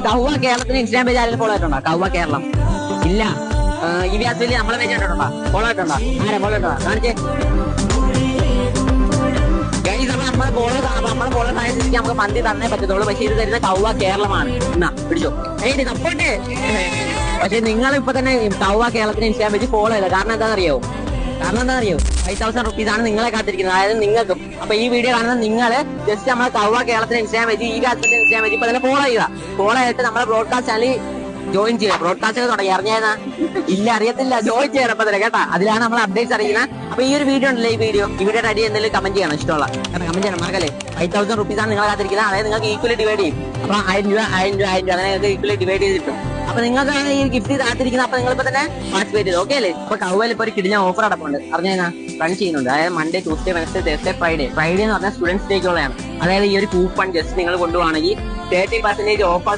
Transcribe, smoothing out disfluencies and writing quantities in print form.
കൗവ കേരളത്തിന് Instagram page ആരെങ്കിലും follow ആയിട്ടുണ്ടോ? കൗവ കേരളം ഇല്ല. ഈ വ്യാസത്തിൽ നമ്മളെ പേജ് കണ്ടിട്ടുണ്ടോ? ഫോളോ ആയിട്ടുണ്ടോ? ആരെ ഫോളോ ആയിട്ടോ? കാണിച്ചേ. നമ്മളെ ഫോളോ സയൻസിലേക്ക് നമുക്ക് മന്തി തന്നേ പറ്റത്തുള്ളൂ. പക്ഷെ ഇത് തരുന്ന കൗവ കേരളമാണ്. എന്നാ പിടിച്ചോ, സപ്പോർട്ട്. പക്ഷെ നിങ്ങൾ ഇപ്പൊ തന്നെ കൗവ കേരളത്തിന് ഇൻസ്റ്റാഗ്രാം പേജ് ഫോളോ ചെയ്ത കാരണം എന്താണെന്നറിയോ? 5,000 റുപ്പീസ് ആണ് നിങ്ങളെ കാത്തിരിക്കുന്നത്, അതായത് നിങ്ങൾക്കും. അപ്പൊ ഈ വീഡിയോ കാണുന്ന നിങ്ങള് ജസ്റ്റ് നമ്മളെ കൗവ കേരളത്തിന് ഇൻസ്റ്റാഗ്രാം പേജ്, ഈ വ്യാസത്തിന്റെ ഇൻസ്റ്റാഗ്രാം പേജ് ഇപ്പൊ തന്നെ ഫോളോ ചെയ്യുക. ഫോളോ ചെയ്തിട്ട് നമ്മുടെ ബ്രോഡ്കാസ്റ്റ് ചാനൽ ജോയിൻ ചെയ്യുക. ബ്രോഡ്കാസ്റ്റ് തുടങ്ങി അറിഞ്ഞാ ഇല്ല, അറിയത്തില്ല. ജോയിൻ ചെയ്യണം അപ്പൊ തന്നെ കേട്ടാ. അതിലാണ് നമ്മൾ അപ്ഡേറ്റ്സ് അറിയുന്നത്. അപ്പൊ ഈ ഒരു വീഡിയോ ഉണ്ടല്ലോ, ഈ വീഡിയോ അടി എന്തെങ്കിലും കമന്റ് ചെയ്യണം, ഇഷ്ടമുള്ള കമന്റ് ചെയ്യണം മറക്കല്ലേ. 5,000 റുപ്പീസ് ആണ് നിങ്ങളെ കാത്തിരിക്കുന്നത്, അതായത് നിങ്ങൾക്ക് ഈക്വലി ഡിവൈഡ് ചെയ്യും. അപ്പൊ 1,000 രൂപ അങ്ങനെ നിങ്ങൾക്ക് ഈക്വലി ഡിവൈഡ് ചെയ്തിട്ടും. അപ്പൊ നിങ്ങൾക്കാണ് ഈ ഗിഫ്റ്റ് കാത്തിരിക്കുന്നത്. അപ്പൊ നിങ്ങളിപ്പോ തന്നെ പാർട്ടിസിപ്പേറ്റ് ചെയ്തു. ഓക്കെ അല്ലേ? അപ്പൊ കൗവയിൽ ഇപ്പൊ ഒരു കിടിഞ്ഞ ഓഫർ അടപ്പുണ്ട്, അറിഞ്ഞാ റൺ ചെയ്യുന്നുണ്ട്. അതായത് Monday, Tuesday, Wednesday, Thursday, Friday എന്ന് പറഞ്ഞാൽ സ്റ്റുഡൻസ് ഡേക്കുള്ളതാണ്. അതായത് ഈ ഒരു കൂപ്പൺ ജസ്റ്റ് നിങ്ങൾ കൊണ്ടുപോകണമെങ്കിൽ 30% ഓഫ്